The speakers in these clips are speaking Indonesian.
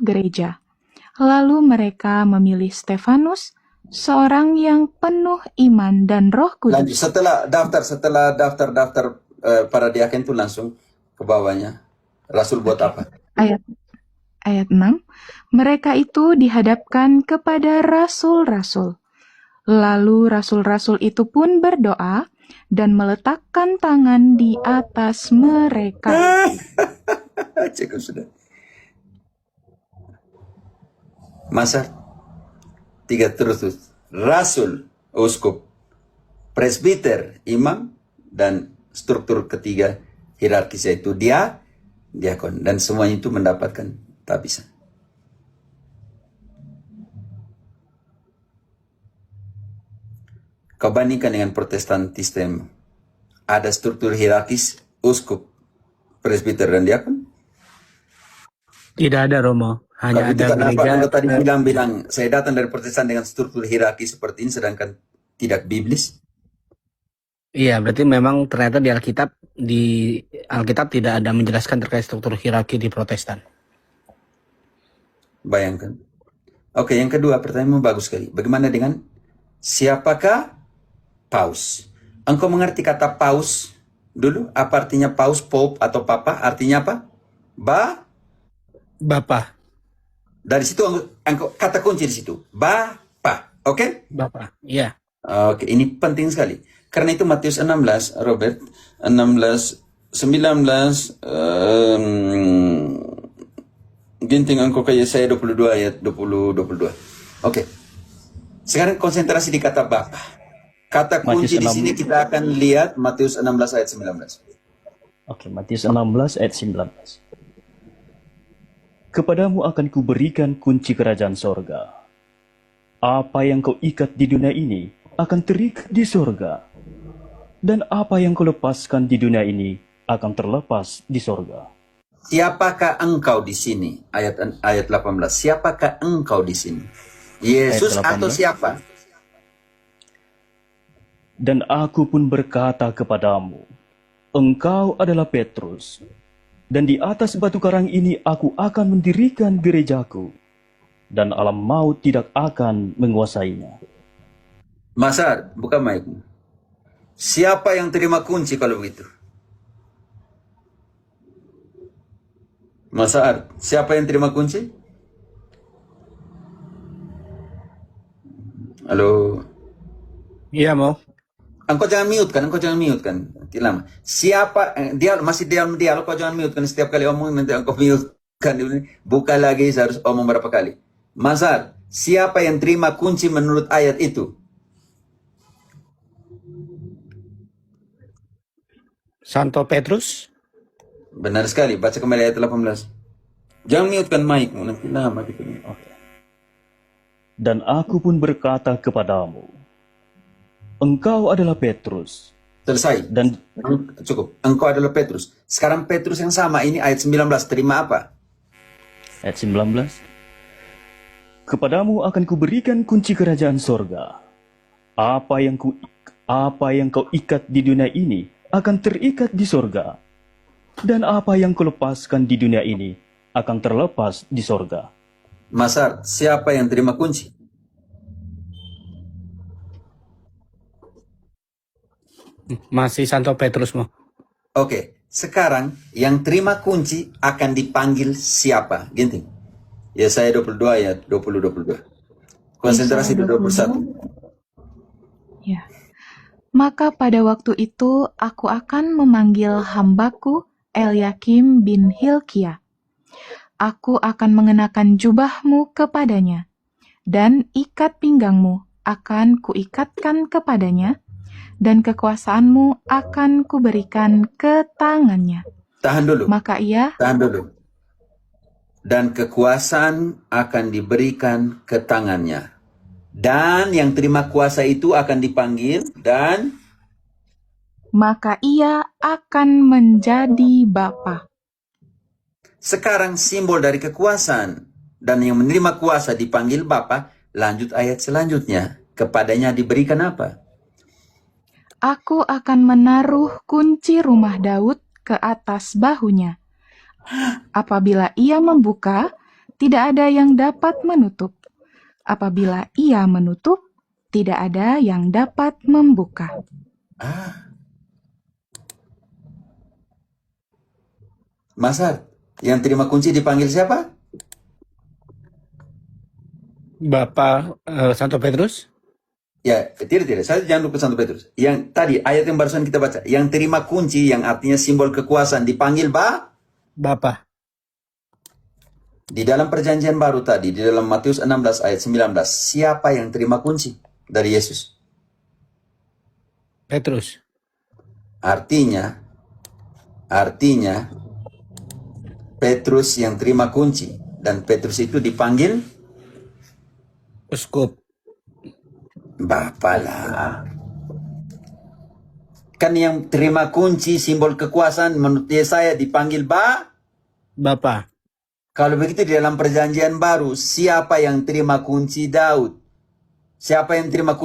gereja. Lalu mereka memilih Stefanus, seorang yang penuh iman dan Roh Lanjut, Kudus. setelah daftar para diaken itu langsung ke bawahnya. Rasul buat Oke. apa? Ayat 6, mereka itu dihadapkan kepada rasul-rasul. Lalu rasul-rasul itu pun berdoa dan meletakkan tangan di atas mereka. Cukup sudah. Masa 3 terus. Rasul, uskup, presbiter, imam, dan struktur ketiga hierarkis yaitu diakon. Dan semuanya itu mendapatkan tabisan. Kau bandingkan dengan Protestantisme, ada struktur hierarkis, uskup, presbiter, dan diakon? Tidak ada, Romo. Hanya Kalau itu ada kenapa gereja. Anda tadi bilang saya datang dari Protestan dengan struktur hierarki seperti ini sedangkan tidak biblis? Iya, berarti memang ternyata di Alkitab tidak ada menjelaskan terkait struktur hierarki di Protestan. Bayangkan. Oke, yang kedua pertanyaan bagus sekali. Bagaimana dengan siapakah paus? Engkau mengerti kata paus dulu? Apa artinya paus, pope, atau papa? Artinya apa? Bapa. Dari situ engkau kata kunci di situ. Bapa. Oke? Bapa. Iya. Oke, ini penting sekali. Karena itu Matius 16, Robert, 16, 19, ginting engkau kayak saya 22 ayat 20, 22. Oke. Sekarang konsentrasi di kata Bapa. Kata kunci di sini kita akan lihat Matius 16 ayat 19. Oke, Matius 16 ayat 19. Kepadamu akan kuberikan kunci kerajaan sorga. Apa yang kau ikat di dunia ini akan terikat di sorga. Dan apa yang kau lepaskan di dunia ini akan terlepas di sorga. Siapakah engkau di sini? Ayat 18. Siapakah engkau di sini? Yesus atau siapa? Dan aku pun berkata kepadamu, engkau adalah Petrus, dan di atas batu karang ini aku akan mendirikan gerejaku, dan alam maut tidak akan menguasainya. Masa, buka mic. Siapa yang terima kunci kalau begitu? Masa, siapa yang terima kunci? Halo? Iya, mau. Engkau jangan mute kan. Nanti lama. Siapa, dia masih diam, kau jangan mute kan. Setiap kali omong nanti engkau mute kan. Buka lagi, harus omong berapa kali. Mazhar, siapa yang terima kunci menurut ayat itu? Santo Petrus. Benar sekali, baca kembali ayat 18. Jangan mute kan mic, nanti lama. Oke. Dan aku pun berkata kepadamu, engkau adalah Petrus. Selesai. Dan cukup. Engkau adalah Petrus. Sekarang Petrus yang sama ini ayat 19. Terima apa? Ayat 19. Kepadamu akan kuberikan kunci kerajaan sorga. Apa yang kau ikat di dunia ini akan terikat di sorga. Dan apa yang kau lepaskan di dunia ini akan terlepas di sorga. Masar, siapa yang terima kunci? Masih Santo Petrus, mau. Oke, sekarang yang terima kunci akan dipanggil siapa? Ginting. Yesaya 22 ayat 20-22. Konsentrasi di 21. Ya. Maka pada waktu itu aku akan memanggil hambaku Eliakim bin Hilkia. Aku akan mengenakan jubahmu kepadanya, dan ikat pinggangmu akan kuikatkan kepadanya, dan kekuasaanmu akan kuberikan ke tangannya. Tahan dulu. Maka ia... Tahan dulu. Dan kekuasaan akan diberikan ke tangannya. Dan yang terima kuasa itu akan dipanggil dan... Maka ia akan menjadi bapa. Sekarang simbol dari kekuasaan dan yang menerima kuasa dipanggil Bapa. Lanjut ayat selanjutnya. Kepadanya diberikan apa? Aku akan menaruh kunci rumah Daud ke atas bahunya. Apabila ia membuka, tidak ada yang dapat menutup. Apabila ia menutup, tidak ada yang dapat membuka. Masar, yang terima kunci dipanggil siapa? Bapak Santo Petrus? Ya, tidak. Saya jangan lupa Santo Petrus. Yang tadi, ayat yang barusan kita baca. Yang terima kunci, yang artinya simbol kekuasaan, dipanggil Bapak. Di dalam perjanjian baru tadi, di dalam Matius 16 ayat 19, siapa yang terima kunci dari Yesus? Petrus. Artinya, Petrus yang terima kunci. Dan Petrus itu dipanggil Uskup. Bapak lah. Kan yang terima kunci simbol kekuasaan menurut Yesaya dipanggil Bapak. Kalau begitu di dalam perjanjian baru, siapa yang terima kunci Daud? Siapa yang terima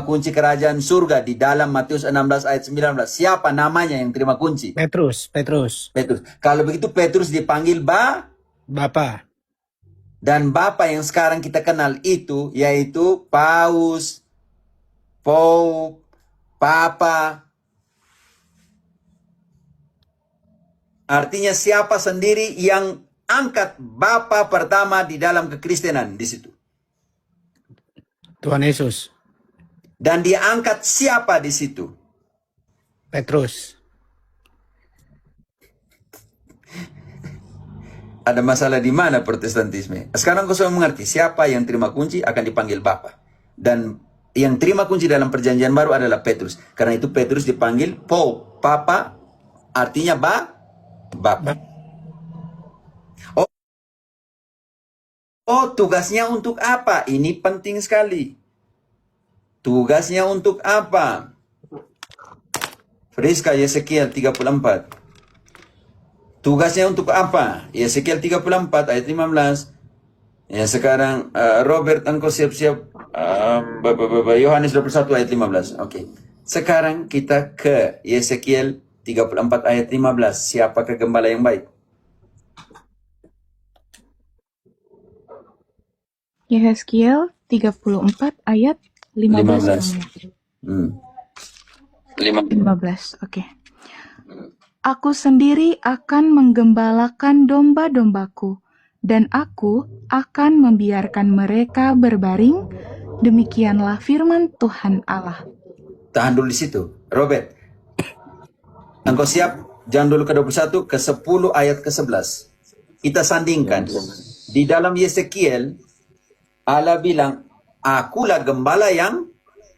kunci kerajaan surga di dalam Matius 16 ayat 19? Siapa namanya yang terima kunci? Petrus. Kalau begitu Petrus dipanggil Bapak. Dan Bapa yang sekarang kita kenal itu yaitu Paus, Pope, Papa. Artinya siapa sendiri yang angkat Bapa pertama di dalam kekristenan di situ. Tuhan Yesus. Dan dia angkat siapa di situ? Petrus. Ada masalah di mana protestantisme? Sekarang kau sudah mengerti siapa yang terima kunci akan dipanggil Bapa. Dan yang terima kunci dalam perjanjian baru adalah Petrus. Karena itu Petrus dipanggil Pope, Papa, artinya Bapa. Oh, tugasnya untuk apa? Ini penting sekali. Tugasnya untuk apa? Friska Yesekiel 34. Tugasnya untuk apa? Yesekiel 34 ayat 15. Ya sekarang Robert, engkau siap-siap. Yohanes 21 ayat 15. Oke. Sekarang kita ke Yesekiel 34 ayat 15. Siapakah gembala yang baik? Yehezkiel 34 ayat 15. 15. Oke. Aku sendiri akan menggembalakan domba-dombaku, dan aku akan membiarkan mereka berbaring. Demikianlah firman Tuhan Allah. Tahan dulu di situ. Robert, engkau siap? Jangan dulu ke 21, ke 10 ayat ke 11. Kita sandingkan. Di dalam Yesekiel, Allah bilang, akulah gembala yang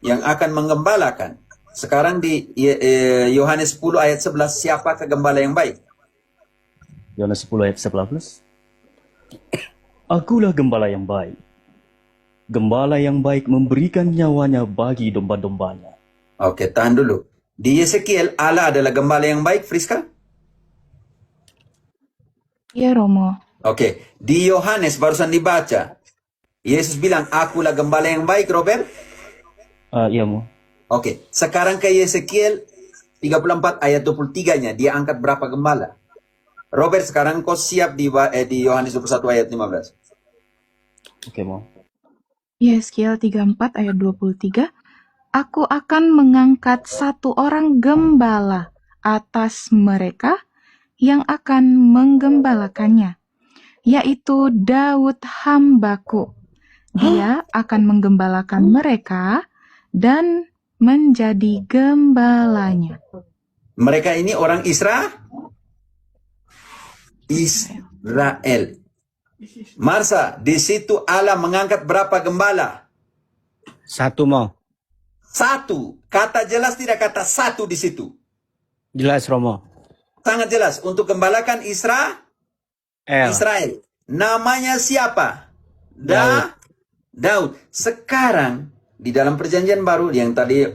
akan menggembalakan. Sekarang di Yohanes 10 ayat 11, siapakah gembala yang baik? Yohanes 10 ayat 11. Akulah gembala yang baik. Gembala yang baik memberikan nyawanya bagi domba-dombanya. Oke, tahan dulu. Di Yesekiel, Allah adalah gembala yang baik, Friska? Ya, Romo. Oke, di Yohanes barusan dibaca. Yesus bilang, akulah gembala yang baik, Robert? Iya, Mo. Oke, sekarang ke Yesekiel 34 ayat 23-nya. Dia angkat berapa gembala? Robert, sekarang kau siap di Yohanes 21 ayat 15. Oke, Mo. Yehezkiel 34 ayat 23. Aku akan mengangkat satu orang gembala atas mereka yang akan menggembalakannya, yaitu Daud hambaku. Dia akan menggembalakan mereka dan menjadi gembalanya. Mereka ini orang Israel. Marsa, di situ Allah mengangkat berapa gembala? 1, Mo. 1. Kata jelas tidak kata 1 di situ? Jelas, Romo. Sangat jelas. Untuk gembalakan Israel. Namanya siapa? Daud. Sekarang di dalam perjanjian baru yang tadi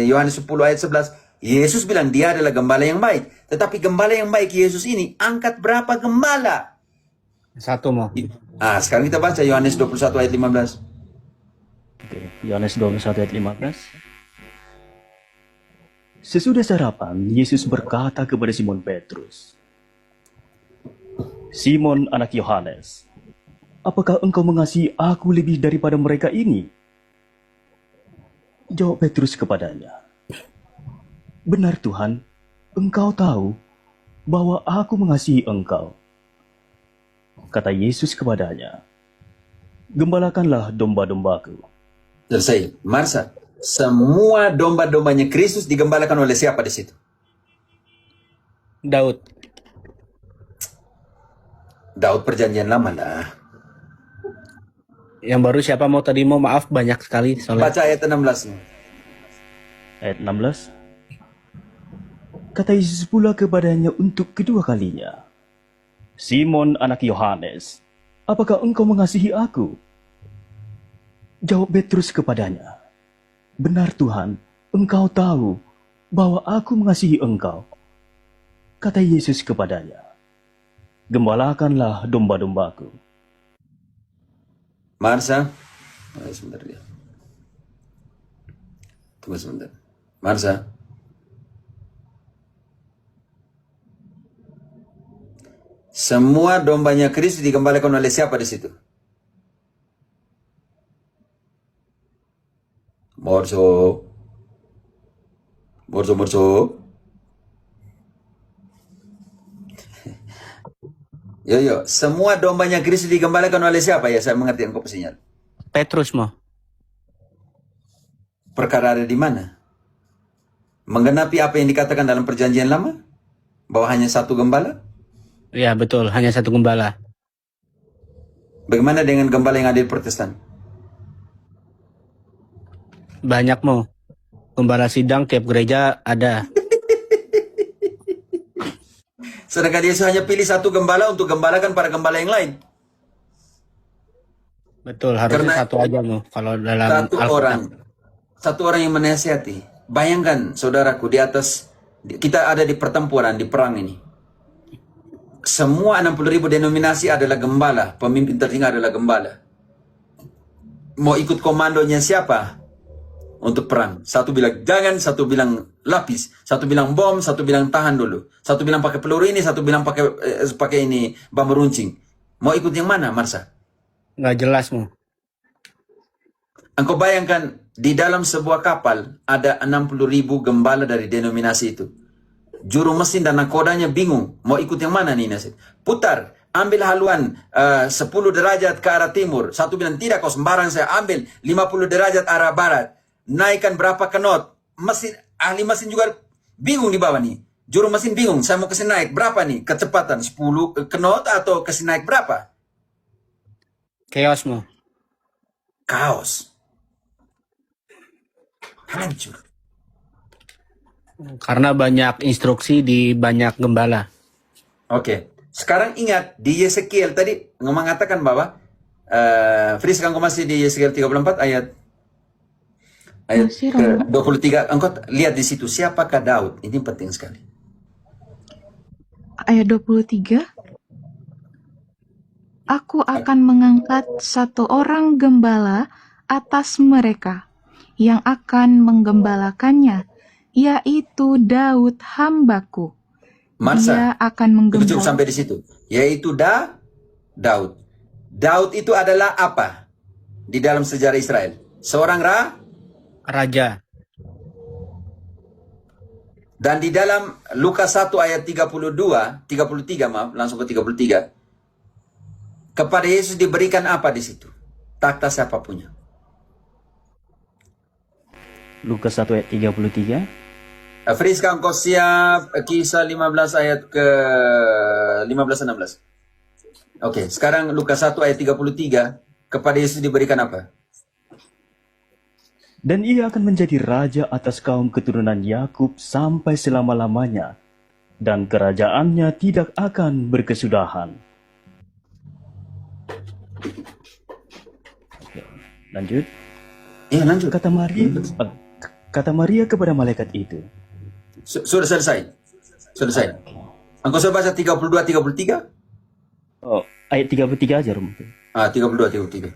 Yohanes 10 ayat 11, Yesus bilang dia adalah gembala yang baik. Tetapi gembala yang baik Yesus ini angkat berapa gembala? 1, Mo. Sekarang kita baca Yohanes 21 ayat 15. Oke, Yohanes 21 ayat 15. Sesudah sarapan, Yesus berkata kepada Simon Petrus, Simon anak Yohanes, apakah engkau mengasihi aku lebih daripada mereka ini? Jawab Petrus kepadanya, benar Tuhan, engkau tahu bahwa aku mengasihi engkau. Kata Yesus kepadanya, gembalakanlah domba-dombaku. Selesai. Marsa, semua domba-dombanya Kristus digembalakan oleh siapa di situ? Daud. Daud perjanjian lama lah. Yang baru siapa mau tadi mau maaf banyak sekali soalnya. Baca ayat 16. Ayat 16. Kata Yesus pula kepadanya untuk kedua kalinya, Simon anak Yohanes, apakah engkau mengasihi aku? Jawab Petrus kepadanya, benar Tuhan, engkau tahu bahwa aku mengasihi engkau. Kata Yesus kepadanya, gembalakanlah domba-dombaku. Marsa, sebentar dia. Tunggu sebentar. Marsa. Semua dombanya Kristus digembalakan oleh siapa di situ? Morso. Yo, semua dombanya Kristus digembalakan oleh siapa ya? Saya mengerti engkau sinyal. Petrus mau. Perkara ada di mana? Menggenapi apa yang dikatakan dalam perjanjian lama? Bahwa hanya satu gembala? Ya betul, hanya satu gembala. Bagaimana dengan gembala yang ada di Protestan? Banyak mau. Gembala sidang tiap gereja ada. Sedangkan Yesus hanya pilih satu gembala untuk gembalakan para gembala yang lain. Betul, harusnya Karena satu aja mau kalau dalam satu orang yang menasihati. Bayangkan saudaraku, di atas kita ada di pertempuran, di perang ini. Semua 60.000 denominasi adalah gembala, pemimpin tertinggi adalah gembala. Mau ikut komandonya siapa untuk perang? Satu bilang jangan, satu bilang lapis, satu bilang bom, satu bilang tahan dulu, satu bilang pakai peluru ini, satu bilang pakai ini bambu runcing. Mau ikut yang mana, Marsa? nggak jelas mau. Engkau bayangkan di dalam sebuah kapal ada 60.000 gembala dari denominasi itu. Juru mesin dan nakodanya bingung mau ikut yang mana nih nasib. Putar, ambil haluan 10 derajat ke arah timur. Satu bilang tidak, kau sembarang, saya ambil 50 derajat arah barat. Naikkan berapa knot. Mesin, ahli mesin juga bingung di bawah nih. Juru mesin bingung, saya mau kasih naik berapa nih kecepatan, 10 knot atau kasih naik berapa? Chaos mau. Kaos. Hancur. Karena banyak instruksi di banyak gembala. Oke. Sekarang ingat di Yeskiel tadi mengatakan bahwa Fris, kan kau masih di Yeskiel 34 ayat Masih, ke Romo. 23. Engkau lihat di situ siapakah Daud? Ini penting sekali. Ayat 23. Aku akan mengangkat satu orang gembala atas mereka yang akan menggembalakannya, yaitu Daud hambaku. Marsa, Dia akan cukup menggembalakan. sampai di situ. Yaitu Daud. Daud itu adalah apa di dalam sejarah Israel? Seorang Raja. dan di dalam Lukas 1 ayat 33 maaf, langsung ke 33. Kepada Yesus diberikan apa di situ? Takhta siapa punya? Lukas 1 ayat 33. Friska, engkau siap kisah 15 ayat ke 15-16. Oke, sekarang Lukas 1 ayat 33. Kepada Yesus diberikan apa? Dan ia akan menjadi raja atas kaum keturunan Yakub sampai selama-lamanya, dan kerajaannya tidak akan berkesudahan. Oke, lanjut. Iya, lanjut. Kata Maria kepada malaikat itu. Sudah selesai. Selesai. Engkau sudah baca 32-33? Oh, ayat 33 aja, Rum. 32-33.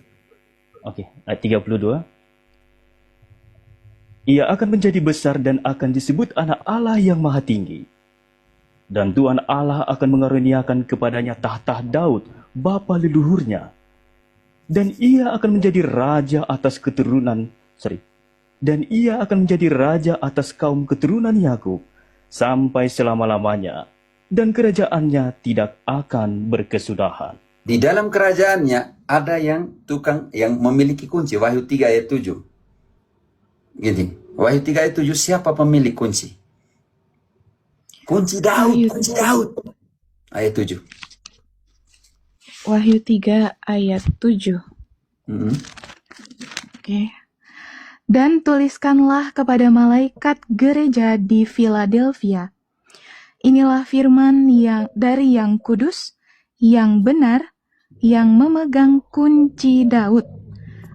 Oke, ayat 32. Ia akan menjadi besar dan akan disebut anak Allah yang maha tinggi. Dan Tuhan Allah akan mengaruniakan kepadanya tahta Daud, bapa leluhurnya. dan ia akan menjadi raja atas dan ia akan menjadi raja atas kaum keturunan Yakub sampai selama-lamanya, dan kerajaannya tidak akan berkesudahan. Di dalam kerajaannya ada yang tukang yang memiliki kunci. Wahyu 3 ayat 7. Gini, Wahyu 3 ayat 7, siapa pemilik kunci? Kunci Daud, Wahyu, kunci Daud. Ayat 7. Wahyu 3 ayat 7. Mm-mm. Oke. Dan tuliskanlah kepada malaikat gereja di Philadelphia. Inilah firman dari yang kudus, yang benar, yang memegang kunci Daud.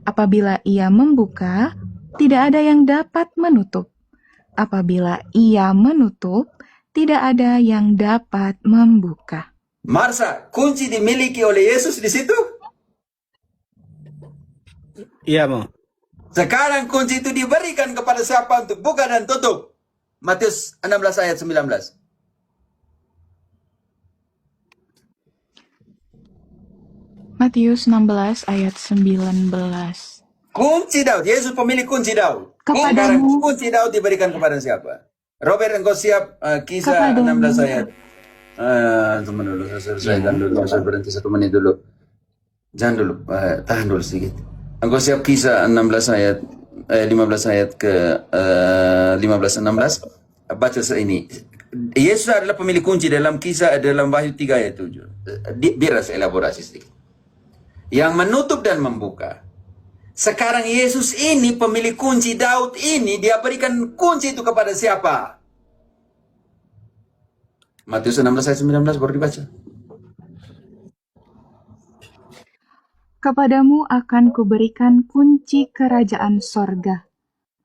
Apabila ia membuka, tidak ada yang dapat menutup. Apabila ia menutup, tidak ada yang dapat membuka. Marsa, kunci dimiliki oleh Yesus di situ. Iya, Mo. Sekarang kunci itu diberikan kepada siapa untuk buka dan tutup? Matius 16 ayat 19. Matius 16 ayat 19. Kunci Daud, Yesus pemilik kunci Daud. Sekarang Kepadamu, kunci Daud diberikan kepada siapa? Robert, engkau siap kisah Kepadamu. 16 ayat. Teman dulu, saya selesaikan dulu. Saya berhenti 1 menit dulu. Jangan dulu, tahan dulu sedikit. Engkau siap kisah 16 ayat, 15 ayat ke 15-16. Baca ini. Yesus adalah pemilik kunci dalam kisah, dalam Wahyu 3 ayat 7. Biar saya elaborasi sedikit. Yang menutup dan membuka. Sekarang Yesus ini pemilik kunci Daud ini, dia berikan kunci itu kepada siapa? Matius 16 ayat 19 baru dibaca. kepadamu akan kuberikan kunci kerajaan sorga.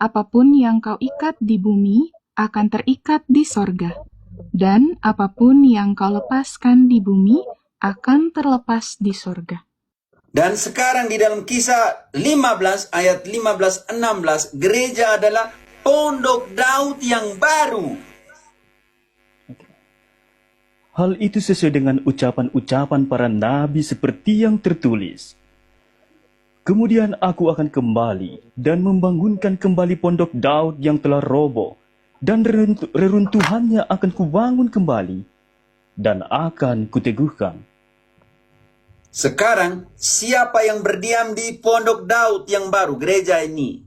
Apapun yang kau ikat di bumi akan terikat di sorga. Dan apapun yang kau lepaskan di bumi akan terlepas di sorga. Dan sekarang di dalam kisah 15 ayat 15-16, gereja adalah pondok Daud yang baru. Hal itu sesuai dengan ucapan-ucapan para nabi seperti yang tertulis. Kemudian aku akan kembali dan membangunkan kembali pondok Daud yang telah roboh, dan reruntuhannya akan kubangun kembali, dan akan kuteguhkan. Sekarang, siapa yang berdiam di pondok Daud yang baru, gereja ini?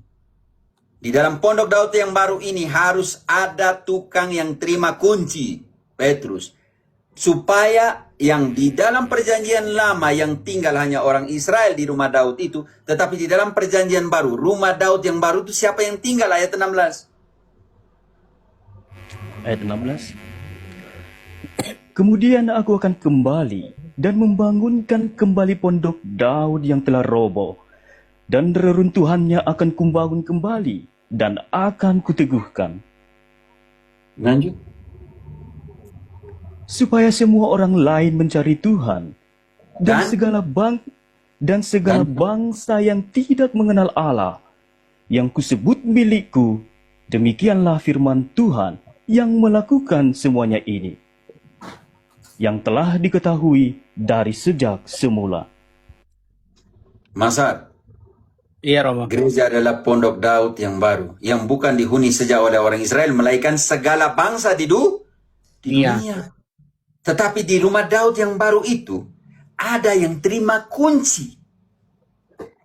Di dalam pondok Daud yang baru ini harus ada tukang yang terima kunci, Petrus. Supaya yang di dalam perjanjian lama yang tinggal hanya orang Israel di rumah Daud itu, tetapi di dalam perjanjian baru, rumah Daud yang baru itu siapa yang tinggal? Ayat 16. Ayat 16. Kemudian aku akan kembali dan membangunkan kembali pondok Daud yang telah roboh, dan reruntuhannya akan kubangun kembali, dan akan kuteguhkan. Lanjut. Supaya semua orang lain mencari Tuhan, dan segala bangsa yang tidak mengenal Allah, yang kusebut milikku, demikianlah firman Tuhan yang melakukan semuanya ini, yang telah diketahui dari sejak semula. Masar, Iya, Romo. gereja adalah pondok Daud yang baru, yang bukan dihuni sejak oleh orang Israel, melainkan segala bangsa di Iya. dunia. Tetapi di rumah Daud yang baru itu, ada yang terima kunci.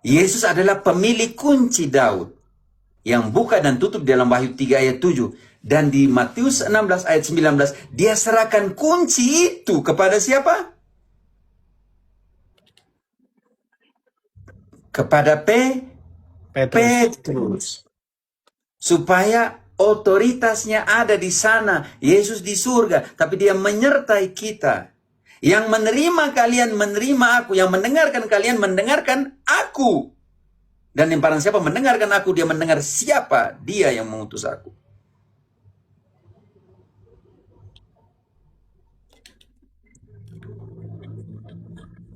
Yesus adalah pemilik kunci Daud, yang buka dan tutup dalam Wahyu 3 ayat 7. Dan di Matius 16 ayat 19, dia serahkan kunci itu kepada siapa? Kepada Petrus. Supaya otoritasnya ada di sana. Yesus di surga. Tapi dia menyertai kita. Yang menerima kalian menerima aku. Yang mendengarkan kalian mendengarkan aku. Dan yang barang siapa mendengarkan aku, dia mendengar siapa dia yang mengutus aku.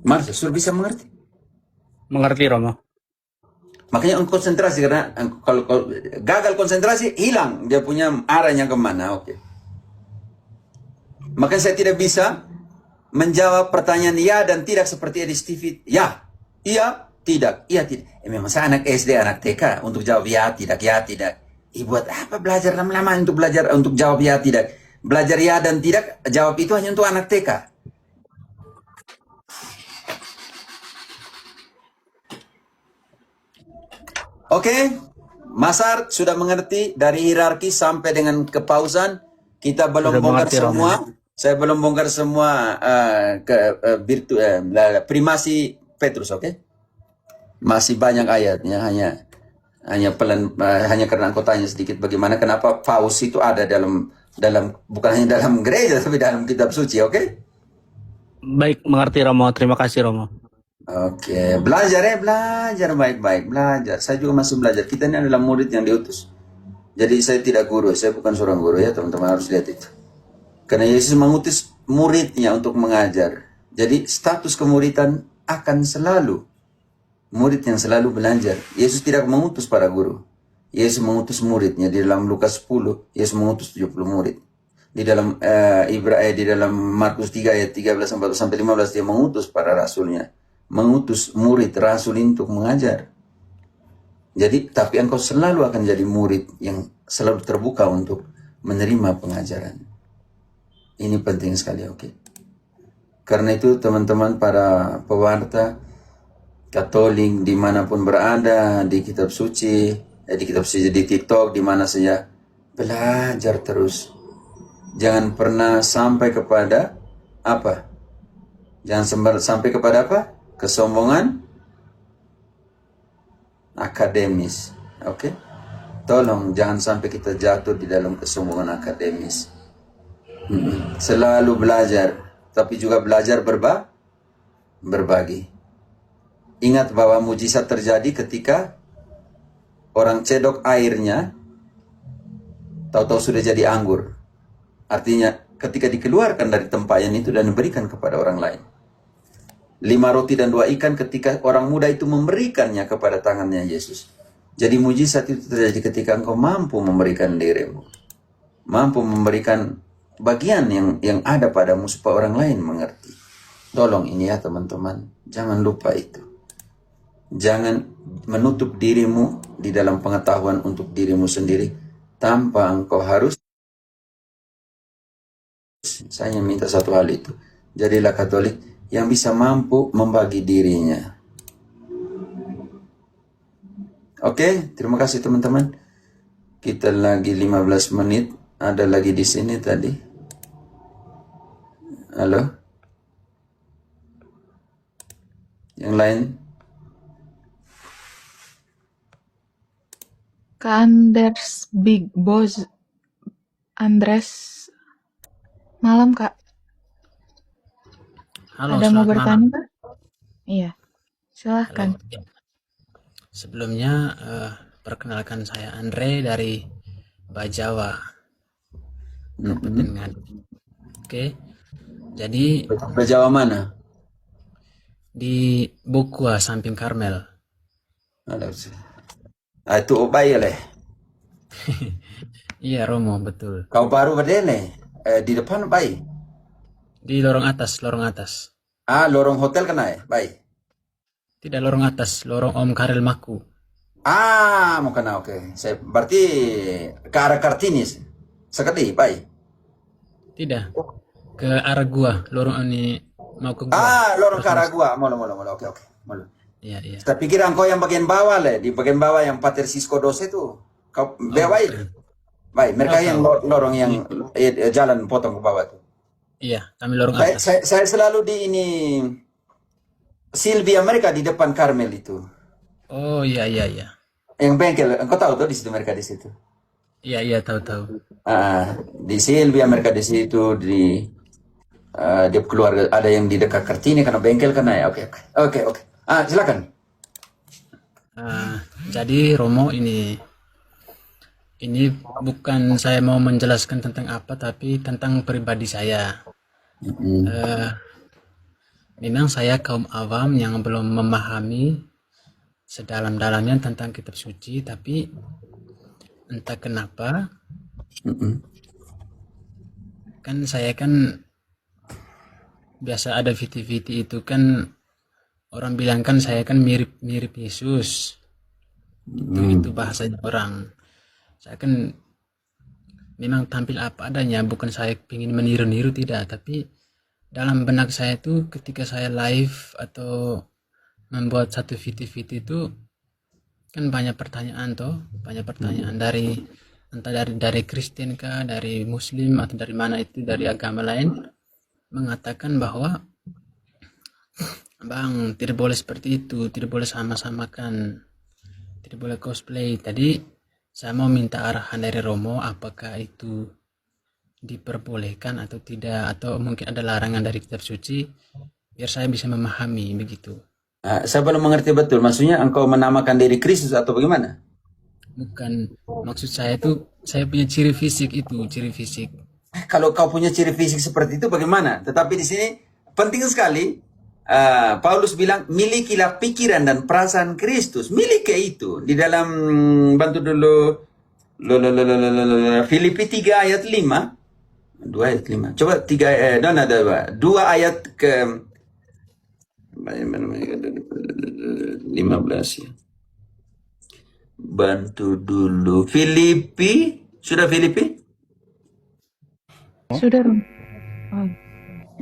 Mas, sudah bisa mengerti? Mengerti, Romo. Makanya engkau konsentrasi, karena kalau gagal konsentrasi, hilang dia punya arahnya kemana. Oke. Makanya saya tidak bisa menjawab pertanyaan ya dan tidak seperti Edi Stevie. Ya, iya, Tidak. Iya tidak. Memang saya anak SD, anak TK untuk jawab ya tidak, ya tidak. Buat apa belajar lama-lama untuk belajar untuk jawab ya tidak? Belajar ya dan tidak, jawab itu hanya untuk anak TK. Oke, Masar sudah mengerti dari hierarki sampai dengan kepausan. Kita belum Sudah bongkar mengerti, semua. Saya belum bongkar semua primasi Petrus, oke? Masih banyak ayatnya, hanya hanya karena engkau tanya sedikit bagaimana kenapa paus itu ada dalam bukan hanya dalam gereja tapi dalam kitab suci, oke? Baik, mengerti Romo. Terima kasih Romo. Oke, belajar ya, belajar baik-baik, belajar. Saya juga masih belajar. Kita ini adalah murid yang diutus. Jadi saya tidak guru, saya bukan seorang guru ya, teman-teman harus lihat itu. Karena Yesus mengutus muridnya untuk mengajar. Jadi status kemuridan akan selalu murid yang selalu belajar. Yesus tidak mengutus para guru. Yesus mengutus muridnya. Di dalam Lukas 10, Yesus mengutus 70 murid. Di dalam di dalam Markus 3 ayat 13 sampai 15 dia mengutus para rasulnya. Mengutus murid rasul untuk mengajar. Jadi tapi engkau selalu akan jadi murid yang selalu terbuka untuk menerima pengajaran. Ini penting sekali, oke? Karena itu teman-teman para pewarta Katolik dimanapun berada, di kitab suci, di TikTok, di mana saja, belajar terus. Jangan pernah sampai kepada apa? Jangan sampai kepada apa? Kesombongan akademis, oke? Tolong jangan sampai kita jatuh di dalam kesombongan akademis. Selalu belajar, tapi juga belajar berbagi. Ingat bahwa mujizat terjadi ketika orang cedok airnya, tahu-tahu sudah jadi anggur. Artinya ketika dikeluarkan dari tempayan itu dan diberikan kepada orang lain. 5 roti dan 2 ikan ketika orang muda itu memberikannya kepada tangannya Yesus. Jadi mujizat itu terjadi ketika engkau mampu memberikan dirimu. Mampu memberikan bagian yang ada padamu supaya orang lain mengerti. Tolong ini ya teman-teman, jangan lupa itu. Jangan menutup dirimu di dalam pengetahuan untuk dirimu sendiri tanpa engkau harus. Saya minta satu hal itu. Jadilah Katolik yang bisa mampu membagi dirinya. Oke, terima kasih teman-teman. Kita lagi 15 menit. Ada lagi di sini tadi. Halo? Yang lain? Kak Anders Big Boss Andres, malam Kak. Halo, Ada mau selamat bertanya malam. Kak? Iya, silahkan. Halo. Ya. Sebelumnya perkenalkan saya Andre dari Bajawa, Kabupaten Ngada. Oke. Jadi Berjawa mana? di Bukua samping Karmel. Itu Obai leh. Iya, Romo, betul. Kau baru berdele. Di depan Obai. Di lorong atas, lorong atas. Lorong hotel kena ya? Baik. Tidak lorong atas, lorong Om Karel Maku. Mau kena, oke. Saya berarti ke arah Kartini. Sekali, baik. Tidak. Ke arah gua, lorong ini mau ke gua. Lorong ke arah gua. Molo. Oke. Molo. Iya. Saya pikir engkau yang bagian bawah leh. Di bagian bawah yang Pater Sisko Dos itu. Kau baik. Baik, mereka yang lorong yang jalan potong ke bawah itu. Iya, kami lorong Baik, atas. saya selalu di ini Sylvia mereka di depan Karmel itu. Oh, iya. Yang bengkel, engkau tahu tuh di situ mereka di situ. Iya, tahu. Di Sylvia mereka di situ dia keluarga ada yang di dekat Kartini karena bengkel karena ya. Oke. Silakan. Jadi Romo ini bukan saya mau menjelaskan tentang apa, tapi tentang pribadi saya. Memang saya kaum awam yang belum memahami sedalam-dalamnya tentang kitab suci, tapi entah kenapa kan saya kan biasa ada viti-viti itu kan orang bilang kan saya kan mirip Yesus. Itu bahasanya orang. Saya kan memang tampil apa adanya, bukan saya ingin meniru-niru, tidak, tapi dalam benak saya itu ketika saya live atau membuat satu video-video itu kan banyak pertanyaan dari entah dari Kristen kah, dari Muslim atau dari mana itu, dari agama lain, mengatakan bahwa Bang, tidak boleh seperti itu, tidak boleh sama-samakan, tidak boleh cosplay. Tadi saya mau minta arahan dari Romo, apakah itu diperbolehkan atau tidak, atau mungkin ada larangan dari kitab suci, biar saya bisa memahami begitu. Saya belum mengerti betul. Maksudnya engkau menamakan diri Kristus atau bagaimana? Bukan, maksud saya itu saya punya ciri fisik itu, ciri fisik. Kalau kau punya ciri fisik seperti itu bagaimana? Tetapi di sini penting sekali. Paulus bilang milikilah pikiran dan perasaan Kristus. Miliki itu di dalam, bantu dulu, Filipi 3 ayat 5. 2 ayat 5. Coba 3 2 ayat ke 15 ya. Bantu dulu. Filipi, sudah Filipi? Sudah, Romo.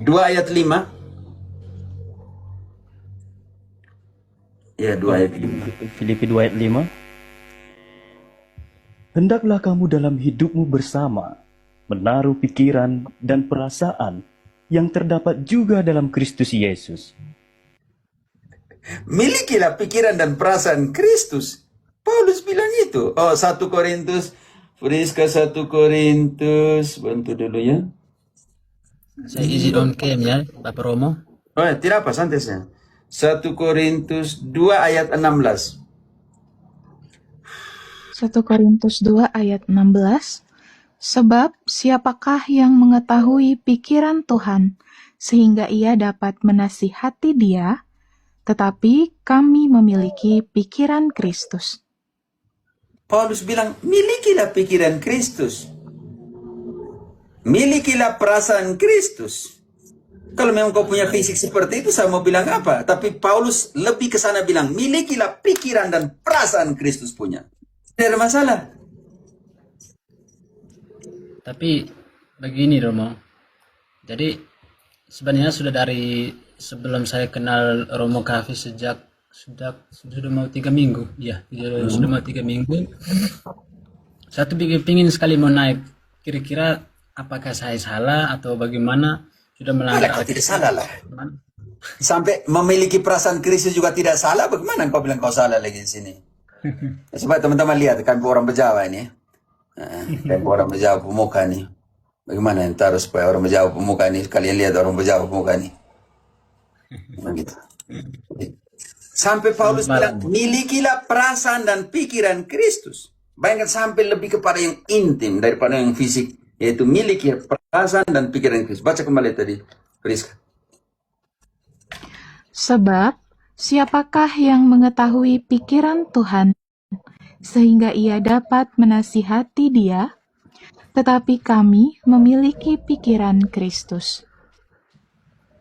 2 ayat 5. Ya, 2 ayat 5. Filipi 2 ayat 5. Hendaklah kamu dalam hidupmu bersama menaruh pikiran dan perasaan yang terdapat juga dalam Kristus Yesus. Milikilah pikiran dan perasaan Kristus. Paulus bilang itu. Oh, 1 Korintus. Friska 1 Korintus. Bantu dulu ya. Saya izin on cam ya, Bapak Romo. Oh, tidak apa, santai saja. 1 Korintus 2 ayat 16. 1 Korintus 2 ayat 16. Sebab siapakah yang mengetahui pikiran Tuhan, sehingga ia dapat menasihati dia, tetapi kami memiliki pikiran Kristus. Paulus bilang, milikilah pikiran Kristus. Milikilah perasaan Kristus. Kalau memang kau punya fisik seperti itu, saya mau bilang apa? Tapi Paulus lebih ke sana bilang, milikilah pikiran dan perasaan Kristus punya. Tidak ada masalah. Tapi begini Romo, jadi sebenarnya sudah dari sebelum saya kenal Romo Cafe sudah mau 3 minggu, ya, sudah mau 3 minggu. Saya tuh pingin sekali mau naik. Kira-kira apakah saya salah atau bagaimana? Sudah melanggar. Kau tidak salah lah. Sampai memiliki perasaan Kristus juga tidak salah. Bagaimana kau bilang kau salah lagi di sini? Coba teman-teman lihat, kan orang Bejawa ini. Kan orang Bejawa pemuka nih. Bagaimana ntar supaya orang Bejawa pemuka nih, kalian lihat orang Bejawa pemuka nih. Begitu. Sampai Paulus bilang, milikilah perasaan dan pikiran Kristus. Bayangkan sampai lebih kepada yang intim daripada yang fisik. Yaitu miliki perasaan dan pikiran Kristus. Baca kembali tadi, Friska. Sebab siapakah yang mengetahui pikiran Tuhan, sehingga ia dapat menasihati dia, tetapi kami memiliki pikiran Kristus.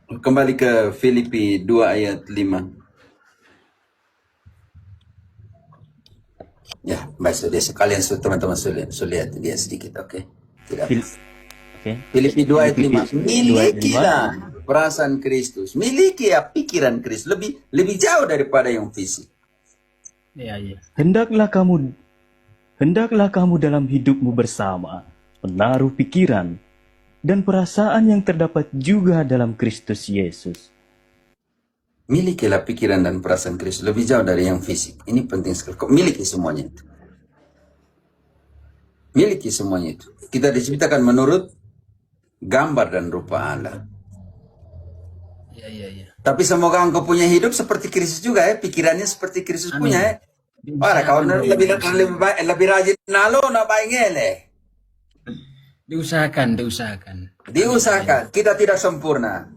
Kembali ke Filipi 2 ayat 5. Ya, baik, dia sekalian teman-teman lihat dia sedikit, oke? Tidak. Filipi 2 ayat 5. Milikilah perasaan Kristus. Miliki ya pikiran Kristus. Lebih jauh daripada yang fisik. Iya, iya. Hendaklah kamu dalam hidupmu bersama menaruh pikiran dan perasaan yang terdapat juga dalam Kristus Yesus. Milikilah pikiran dan perasaan Kristus. Lebih jauh dari yang fisik. Ini penting sekali. Kau miliki semuanya itu. Miliki semuanya itu. Kita diciptakan menurut gambar dan rupa Allah. Iya. Tapi semoga engkau punya hidup seperti Kristus juga ya. Pikirannya seperti Kristus punya ya. Para kau lebih rajin nalo na baingele. Diusahakan. Kita tidak sempurna.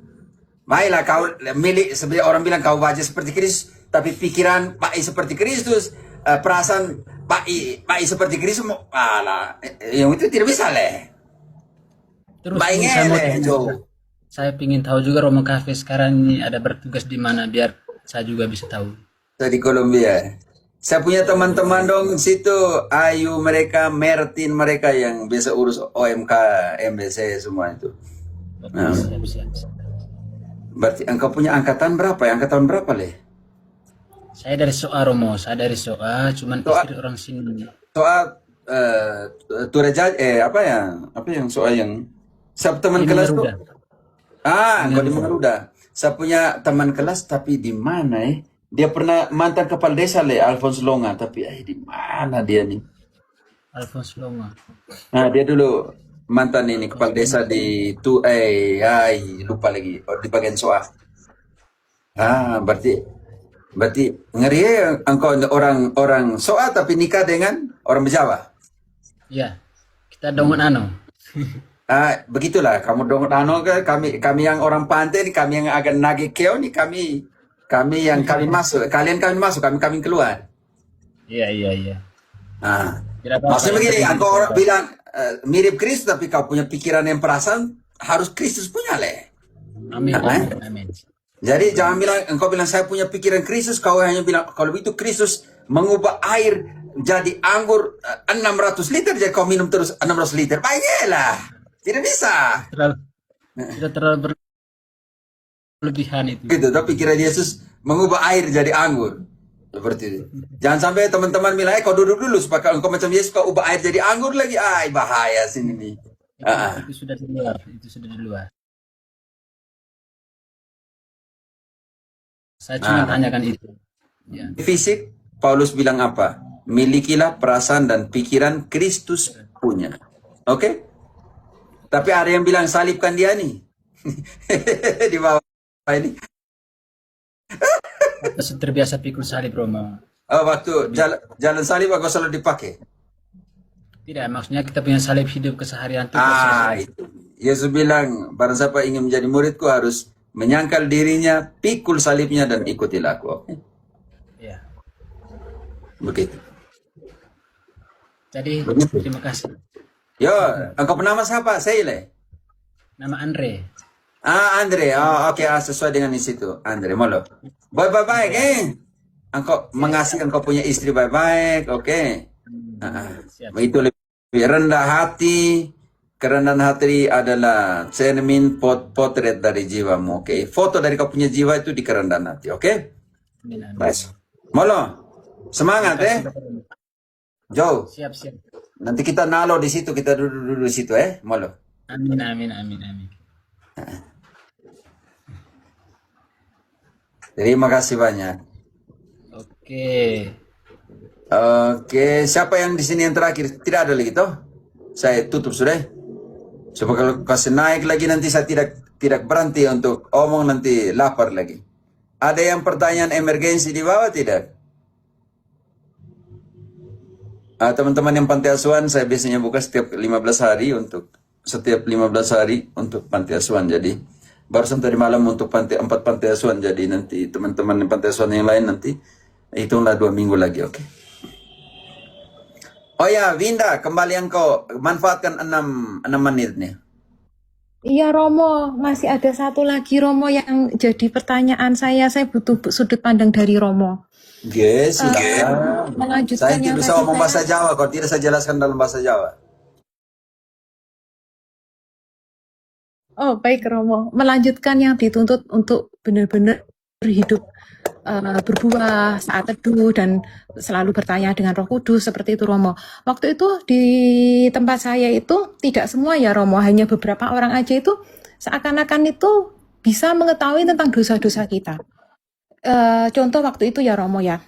Baiklah kau milik, orang bilang kau wajah seperti Kristus, tapi pikiran baik seperti Kristus, perasaan baik seperti Kristus, yang itu tidak bisa leh. Terus saya ingin tahu juga Romo Cafe sekarang ini ada bertugas di mana, biar saya juga bisa tahu. Saya di Kolombia. Saya punya teman-teman dong situ, Ayu mereka, Mertin mereka yang biasa urus OMK, MBC semua itu. Nah, Siap, siap. berarti engkau punya angkatan berapa ya? Angkatan berapa, Le? Saya dari Soa Romo, saya dari Soa, cuman Soa. istri orang sini. Soal Tureja, apa yang soal yang saya teman Di kelas tuh. Garuda. Engkau di Mangaruda. Saya punya teman kelas tapi di mana ya? Dia pernah mantan kepala desa, Le, Alphonse Longa, tapi di mana dia nih? Alphonse Longa. Nah, dia dulu mantan ini kepala desa di lupa lagi, di bagian Soa. Berarti ngeri ya, engkau orang Soa tapi nikah dengan orang Jawa. Ya, kita dongon Begitulah kamu dong kami yang orang pantai nih, kami yang agak nagih keo nih, kami yang kami masuk, kami keluar. Iya. Nah, Tidak apa-apa, maksudnya yang begini, penting engkau kita- bilang mirip Kristus tapi kau punya pikiran yang perasaan harus Kristus punya, Le. Amin, Amin. amin. Jadi jangan bilang engkau bilang saya punya pikiran Kristus, kau hanya bilang kalau itu Kristus mengubah air jadi anggur 600 liter, jadi kau minum terus 600 liter. Baiklah. Tidak bisa. Sudah terlalu berlebihan itu. Gitu, tapi pikiran Yesus mengubah air jadi anggur. Seperti itu. Jangan sampai teman-teman bilang, kau duduk dulu supaya engkau macam Yesus kau ubah air jadi anggur lagi. Bahaya sini nih. Itu sudah di luar, itu sudah di luar. Saya cuma tanyakan itu. Ya. Fisik, Paulus bilang apa? Milikilah perasaan dan pikiran Kristus punya. Oke? Tapi ada yang bilang salibkan dia nih. Di bawah ini. Saya terbiasa pikul salib, Romo. Waktu jalan salib aku selalu dipakai. Tidak, maksudnya kita punya salib hidup keseharian itu. Itu. Yesus bilang, barang siapa ingin menjadi muridku harus menyangkal dirinya, pikul salibnya dan ikutilah aku. Oke? Ya. Begitu. Jadi, Begitu. terima kasih. Yo, engkau bernama siapa? Seile. Nama Andre. Andre. Oke, sesuai dengan di situ. Andre, molo. Boy, baik, Engkau mengasihi, engkau punya istri baik, oke. Siap. Itu lebih rendah hati. Kerendahan hati adalah cermin potret dari jiwamu, oke. Foto dari kau punya jiwa itu di kerendahan hati, oke. Amin, amin. Baik. Molo. Semangat, Joe. Siap. Nanti kita nalo di situ, kita duduk di situ, Molo. Amin. Terima kasih banyak. Oke, siapa yang di sini yang terakhir? Tidak ada lagi toh? Saya tutup sudah. Coba kalau kasih naik lagi nanti saya tidak berhenti untuk omong, nanti lapar lagi. Ada yang pertanyaan emergensi di bawah tidak? Teman-teman yang panti asuhan, saya biasanya buka setiap 15 hari untuk panti asuhan. Jadi barusan tadi malam untuk 4 panti asuhan. Jadi nanti teman-teman yang panti asuhan yang lain nanti hitunglah 2 minggu lagi, oke? Oh ya, Winda, kembali engkau manfaatkan 6 menit nih. Iya Romo, masih ada satu lagi Romo yang jadi pertanyaan saya butuh sudut pandang dari Romo. Yes, silakan. Melanjutkan Saya yang tidak bisa tadi ngomong saya- bahasa Jawa, kalau tidak saya jelaskan dalam bahasa Jawa. Oh baik Romo, melanjutkan yang dituntut untuk benar-benar hidup berbuah saat teduh dan selalu bertanya dengan Roh Kudus seperti itu Romo. Waktu itu di tempat saya itu tidak semua ya Romo, hanya beberapa orang aja itu seakan-akan itu bisa mengetahui tentang dosa-dosa kita. Contoh waktu itu ya Romo ya,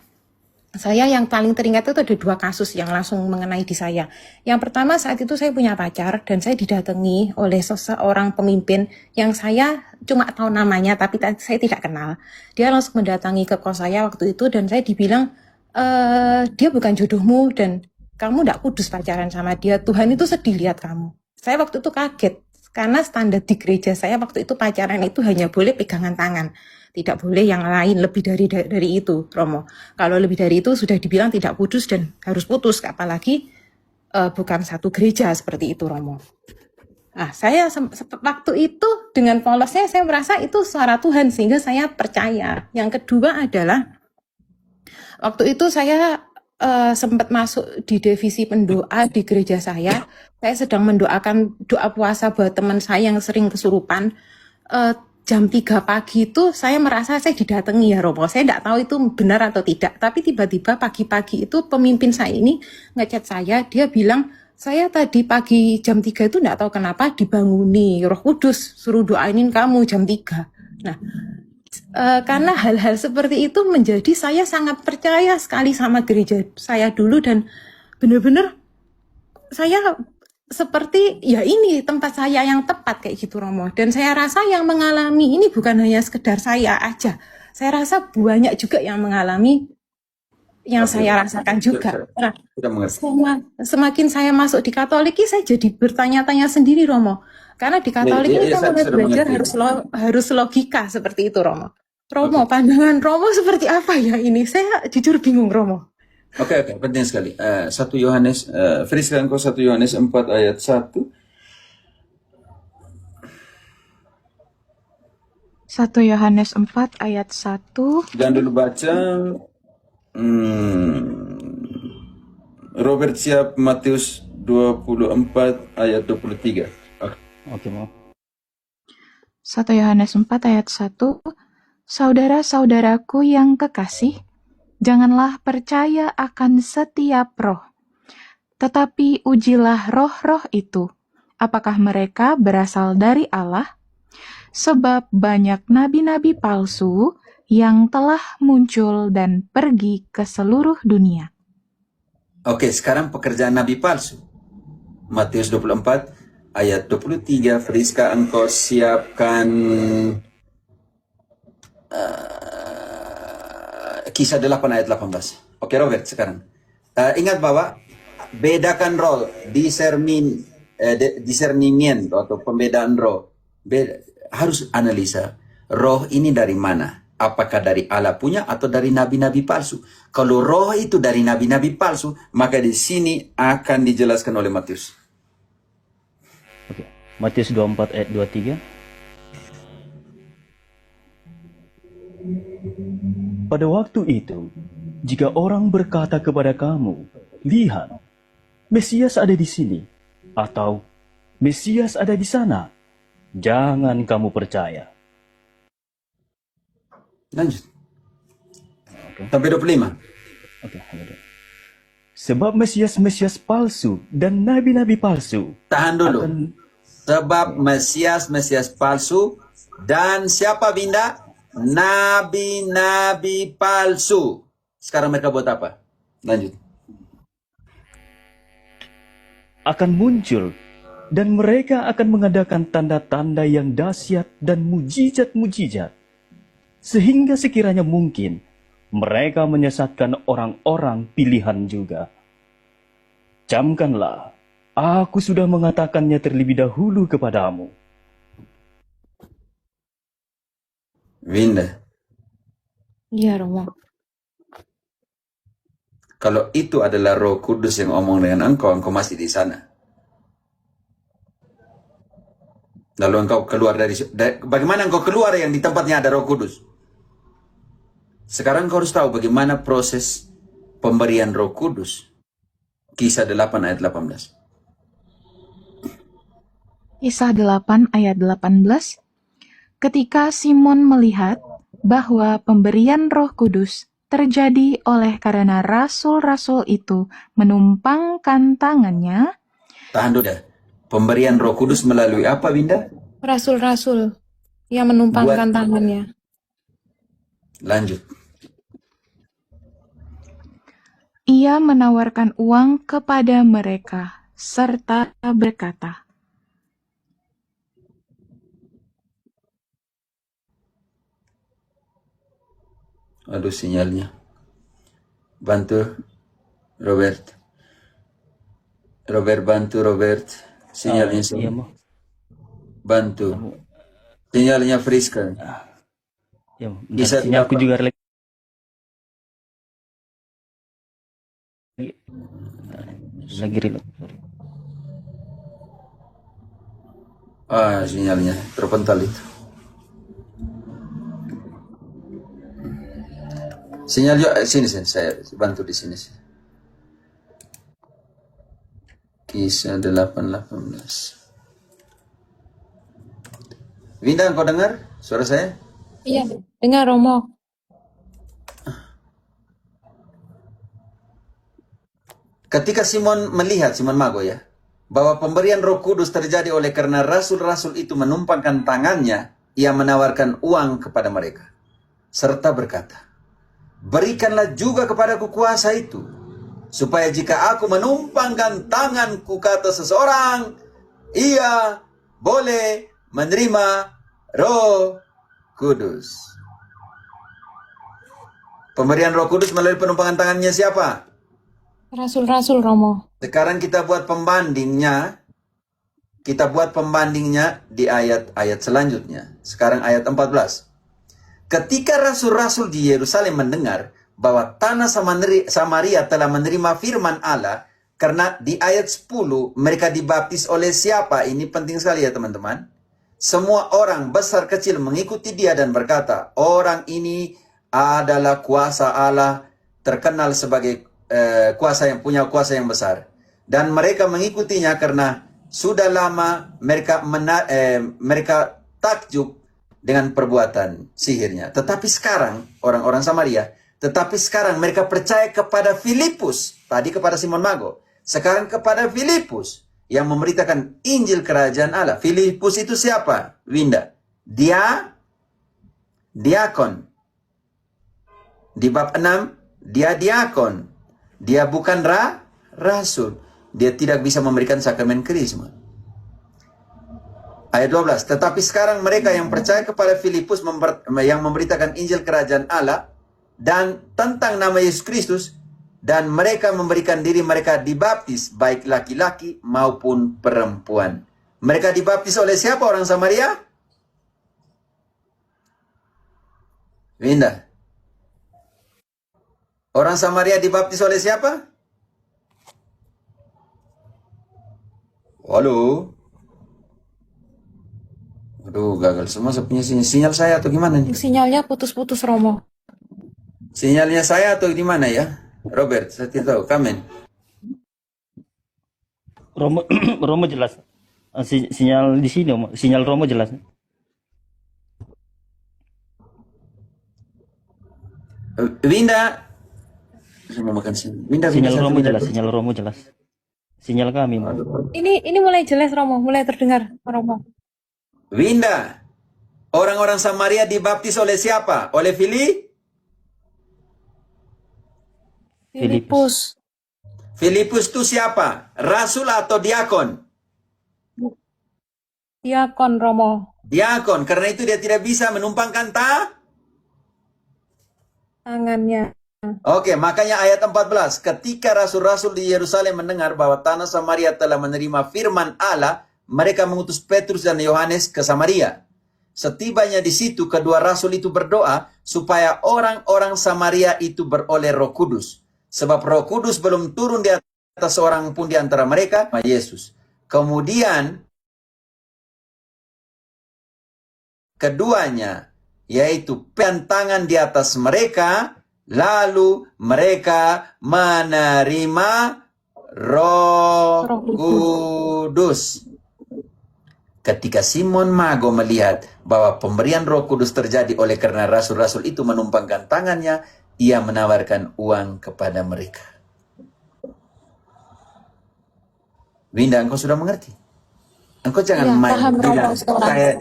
saya yang paling teringat itu ada 2 kasus yang langsung mengenai di saya. Yang pertama saat itu saya punya pacar dan saya didatangi oleh seseorang pemimpin yang saya cuma tahu namanya tapi saya tidak kenal. Dia langsung mendatangi ke kos saya waktu itu dan saya dibilang dia bukan jodohmu dan kamu tidak kudus pacaran sama dia. Tuhan itu sedih lihat kamu. Saya waktu itu kaget karena standar di gereja saya waktu itu pacaran itu hanya boleh pegangan tangan. Tidak boleh yang lain lebih dari itu, Romo. Kalau lebih dari itu sudah dibilang tidak kudus dan harus putus, apalagi bukan satu gereja seperti itu, Romo. Nah, saya waktu itu dengan polosnya saya merasa itu suara Tuhan sehingga saya percaya. Yang kedua adalah waktu itu saya sempat masuk di divisi pendoa di gereja saya. Saya sedang mendoakan doa puasa buat teman saya yang sering kesurupan. Jam 3 pagi itu saya merasa saya didatangi ya Romo. Saya tidak tahu itu benar atau tidak. Tapi tiba-tiba pagi-pagi itu pemimpin saya ini ngechat saya. Dia bilang, saya tadi pagi jam 3 itu tidak tahu kenapa dibanguni Roh Kudus. Suruh doainin kamu jam 3. Nah, karena hal-hal seperti itu menjadi saya sangat percaya sekali sama gereja saya dulu dan benar-benar saya seperti ya ini tempat saya yang tepat kayak gitu Romo. Dan saya rasa yang mengalami ini bukan hanya sekedar saya aja. Saya rasa banyak juga yang mengalami yang Oke, saya rasakan juga. Nah, sudah mengerti. semakin saya masuk di Katolik ini saya jadi bertanya-tanya sendiri Romo. Karena di Katolik ini kita mulai Sudah belajar mengerti. harus logika seperti itu Romo. Romo, pandangan Romo seperti apa ya ini? Saya jujur bingung Romo. Oke, penting sekali. 1 Yohanes, Friska engkau 1 Yohanes 4 ayat 1. 1 Yohanes 4 ayat 1. Jangan dulu baca. Robert siap Matius 24 ayat 23. Oke, mau. 1 Yohanes 4 ayat 1. Saudara-saudaraku yang kekasih, janganlah percaya akan setiap roh, tetapi ujilah roh-roh itu, apakah mereka berasal dari Allah? Sebab banyak nabi-nabi palsu yang telah muncul dan pergi ke seluruh dunia. Oke, sekarang pekerjaan nabi palsu. Matius 24 ayat 23. Friska engkau siapkan Kisah 8 ayat 18. Oke Robert, sekarang. Ingat bahwa bedakan roh, discernment atau pembedaan roh. Harus analisa. Roh ini dari mana? Apakah dari Allah punya atau dari nabi-nabi palsu? Kalau roh itu dari nabi-nabi palsu, maka di sini akan dijelaskan oleh Matius. Oke. Matius 24 ayat 23. Pada waktu itu, jika orang berkata kepada kamu, lihat, Mesias ada di sini, atau Mesias ada di sana, jangan kamu percaya. Lanjut. Oke. Sampai 25. Oke, sebab Mesias-Mesias palsu dan nabi-nabi palsu Tahan dulu. akan... Sebab Mesias palsu dan siapa Binda? Nabi-nabi palsu. Sekarang mereka buat apa? Lanjut. akan muncul, dan mereka akan mengadakan tanda-tanda yang dahsyat dan mujizat-mujizat, sehingga sekiranya mungkin mereka menyesatkan orang-orang pilihan juga. Camkanlah, aku sudah mengatakannya terlebih dahulu kepadamu. Winda, Iya Romo. kalau itu adalah Roh Kudus yang omong dengan engkau masih di sana. Lalu engkau keluar bagaimana engkau keluar yang di tempatnya ada Roh Kudus? Sekarang engkau harus tahu bagaimana proses pemberian Roh Kudus. Kisah 8 ayat 18. Kisah 8 ayat 18. Ketika Simon melihat bahwa pemberian Roh Kudus terjadi oleh karena rasul-rasul itu menumpangkan tangannya. Tahan dulu dah. Pemberian Roh Kudus melalui apa, Winda? Rasul-rasul yang menumpangkan tangannya. Lanjut. Ia menawarkan uang kepada mereka serta berkata, Aduh sinyalnya. Bantu Robert. Bantu Robert. Sinyalnya Iya, Mo. bantu. Sinyalnya Friska. Ya, Kisah sinyalku juga lagi reload. Ah, sinyalnya terpental itu. Sinyal juga sini, saya bantu di sini. Kisah 8:18. Winda, kau dengar suara saya? Iya, dengar Romo. Ketika Simon melihat, Simon Mago ya, bahwa pemberian Roh Kudus terjadi oleh karena rasul-rasul itu menumpangkan tangannya, ia menawarkan uang kepada mereka, serta berkata, berikanlah juga kepadaku kuasa itu, supaya jika aku menumpangkan tanganku ke atas seseorang, ia boleh menerima Roh Kudus. Pemberian Roh Kudus melalui penumpangan tangannya siapa? Rasul-rasul Romo. Sekarang kita buat pembandingnya. Kita buat pembandingnya di ayat-ayat selanjutnya. Sekarang ayat 14. Ketika rasul-rasul di Yerusalem mendengar bahwa tanah Samaria telah menerima firman Allah, karena di ayat 10 mereka dibaptis oleh siapa? Ini penting sekali ya teman-teman. Semua orang besar kecil mengikuti dia dan berkata, orang ini adalah kuasa Allah, terkenal sebagai kuasa yang punya kuasa yang besar. Dan mereka mengikutinya karena sudah lama mereka takjub dengan perbuatan sihirnya. Tetapi sekarang orang-orang Samaria, mereka percaya kepada Filipus, tadi kepada Simon Mago, sekarang kepada Filipus yang memberitakan Injil Kerajaan Allah. Filipus itu siapa, Winda? Dia diakon. Di bab 6, dia diakon. Dia bukan rasul. Dia tidak bisa memberikan sakramen krisma. Ayat 12. Tetapi sekarang mereka yang percaya kepada Filipus yang memberitakan Injil Kerajaan Allah dan tentang nama Yesus Kristus, dan mereka memberikan diri mereka dibaptis, baik laki-laki maupun perempuan. Mereka dibaptis oleh siapa, orang Samaria? Winda. Orang Samaria dibaptis oleh siapa? Halo? Aduh, gagal semua sepunya sinyal saya atau gimana nih? Sinyalnya putus-putus Romo. Sinyalnya saya atau gimana ya? Robert, saya tidak tahu. Kamen. Romo jelas. Sinyal di sini, sinyal Romo jelas. Winda. Saya mau makan sinyal. Winda, Sinyal Winda, Romo Winda. jelas, sinyal Romo jelas. Sinyal kami, Mas. Ini mulai jelas Romo, mulai terdengar Romo. Winda. Orang-orang Samaria dibaptis oleh siapa? Oleh Filipus. Filipus itu siapa? Rasul atau diakon? Diakon Romo. Diakon. Karena itu dia tidak bisa menumpangkan Tangannya. Oke, makanya ayat 14. Ketika rasul-rasul di Yerusalem mendengar bahwa tanah Samaria telah menerima firman Allah, mereka mengutus Petrus dan Yohanes ke Samaria. Setibanya di situ, kedua rasul itu berdoa supaya orang-orang Samaria itu beroleh Roh Kudus. Sebab Roh Kudus belum turun di atas seorang pun di antara mereka, Yesus. Kemudian, keduanya, yaitu pentangan di atas mereka, lalu mereka menerima Roh Kudus. Ketika Simon Mago melihat bahwa pemberian Roh Kudus terjadi oleh karena rasul-rasul itu menumpangkan tangannya, ia menawarkan uang kepada mereka. Winda, engkau sudah mengerti? Engkau jangan main bilang,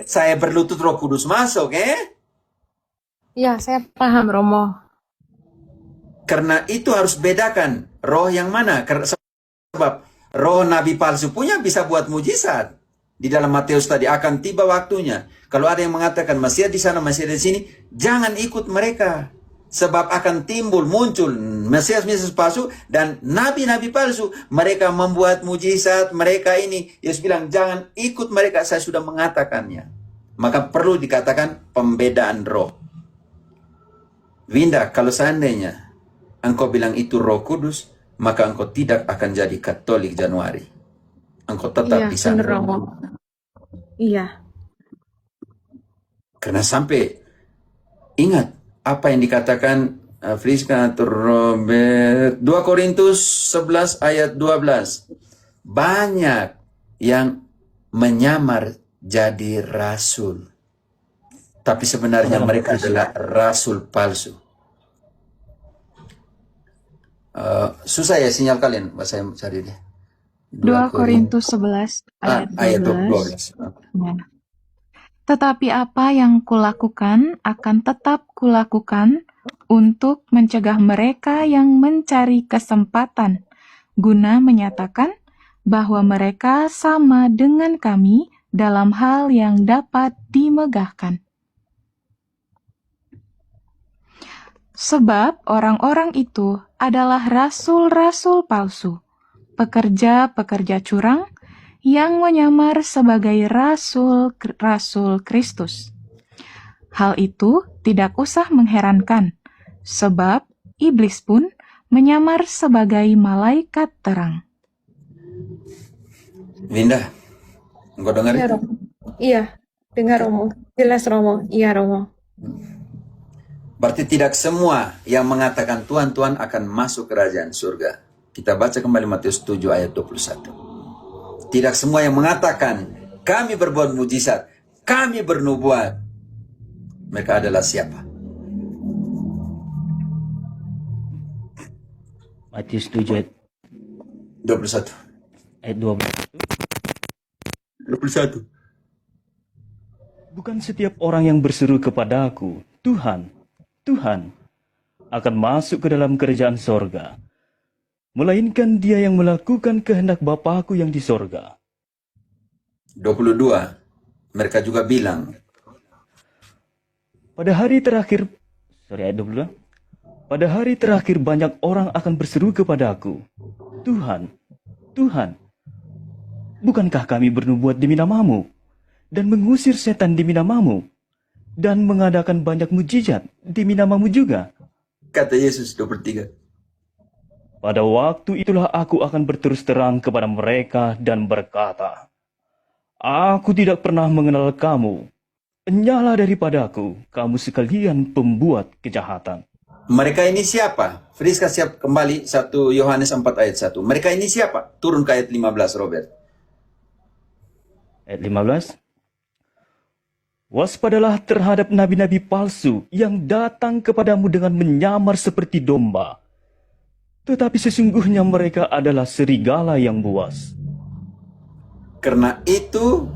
saya berlutut Roh Kudus masuk, Iya, saya paham Romo. Karena itu harus bedakan roh yang mana. Sebab roh nabi palsu punya bisa buat mujizat. Di dalam Matius tadi akan tiba waktunya. Kalau ada yang mengatakan Mesias di sana, Mesias di sini, jangan ikut mereka. Sebab akan muncul Mesias-Mesias palsu dan nabi-nabi palsu. Mereka membuat mujizat, mereka ini. Yesus bilang, jangan ikut mereka, saya sudah mengatakannya. Maka perlu dikatakan pembedaan roh. Winda, kalau seandainya engkau bilang itu Roh Kudus, maka engkau tidak akan jadi Katolik Januari. Engkau tetap di sana. Iya. Karena sampai ingat apa yang dikatakan Friska atau Robert 2 Korintus 11 ayat 12. Banyak yang menyamar jadi rasul, tapi sebenarnya mereka adalah rasul palsu. Susah ya sinyal kalian, saya cari deh. 2 Korintus 11 ayat 12. 12. Ya. Tetapi apa yang kulakukan akan tetap kulakukan untuk mencegah mereka yang mencari kesempatan, guna menyatakan bahwa mereka sama dengan kami dalam hal yang dapat dimegahkan. Sebab orang-orang itu adalah rasul-rasul palsu, pekerja-pekerja curang yang menyamar sebagai rasul-rasul Kristus. Hal itu tidak usah mengherankan, sebab iblis pun menyamar sebagai malaikat terang. Winda, engkau dengar Iya, itu? Romo. Iya, dengar Romo. Jelas Romo. Iya, Romo. Berarti tidak semua yang mengatakan Tuhan, Tuhan akan masuk kerajaan surga. Kita baca kembali Matius 7 ayat 21. Tidak semua yang mengatakan kami berbuat mujizat, kami bernubuat. Mereka adalah siapa? Matius 7 ayat 21. 12. 21. Bukan setiap orang yang berseru kepadaku, Tuhan, Tuhan, akan masuk ke dalam kerajaan sorga, melainkan dia yang melakukan kehendak Bapa-Ku yang di sorga. 22. Mereka juga bilang, Pada hari terakhir, ayat 22. Pada hari terakhir banyak orang akan berseru kepadaku, Tuhan, Tuhan, bukankah kami bernubuat demi namamu, dan mengusir setan demi namamu, dan mengadakan banyak mujizat demi namamu juga? kata Yesus 23. Pada waktu itulah aku akan berterus terang kepada mereka dan berkata, Aku tidak pernah mengenal kamu. Nyala daripadaku, kamu sekalian pembuat kejahatan. Mereka ini siapa? Friska siap kembali 1 Yohanes 4 ayat 1. Mereka ini siapa? Turun ke ayat 15, Robert. Ayat 15. Waspadalah terhadap nabi-nabi palsu yang datang kepadamu dengan menyamar seperti domba, tetapi sesungguhnya mereka adalah serigala yang buas. Karena itu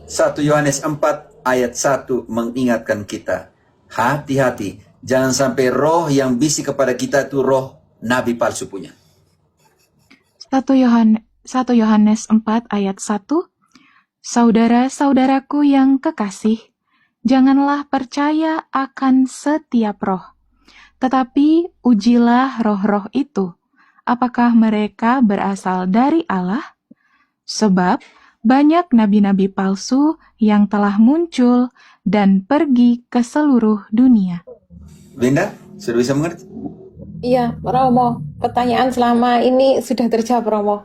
1 Yohanes 4 ayat 1 mengingatkan kita, hati-hati, jangan sampai roh yang bisik kepada kita itu roh nabi palsu punya. 1 Yohanes 4 ayat 1. Saudara-saudaraku yang kekasih, janganlah percaya akan setiap roh, tetapi ujilah roh-roh itu, apakah mereka berasal dari Allah? Sebab banyak nabi-nabi palsu yang telah muncul dan pergi ke seluruh dunia. Linda, sudah bisa mengerti? Iya, Romo. Pertanyaan selama ini sudah terjawab, Romo.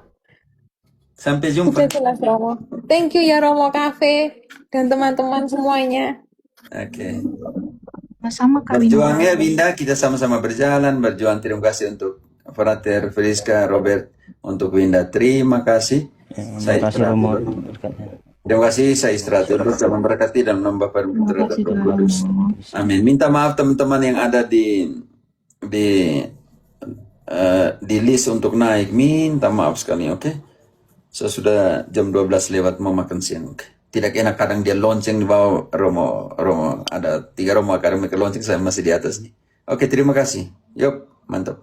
Sampai Sudah jumpa. jelas, Romo. Thank you ya, Romo Cafe dan teman-teman semuanya. Oke. Sama Kak Berjuang Winda. ya Binda, kita sama-sama berjalan, berjuang. Terima kasih untuk Frater Friska, Robert, untuk Winda. Terima kasih. Terima kasih Romo. Terima kasih, saya istirahat dulu. Tuhan memberkati dan menambah Terima terhadap kasih Roh Tuhan. Kudus. Amin. Minta maaf teman-teman yang ada di list untuk naik. Minta maaf sekali, oke? Saya sudah jam 12 lewat mau makan siang, oke? Tidak enak kadang dia lonceng di bawah Romo. Ada 3 Romo akademik lonceng, saya masih di atas nih. Oke, terima kasih. Yuk, mantap.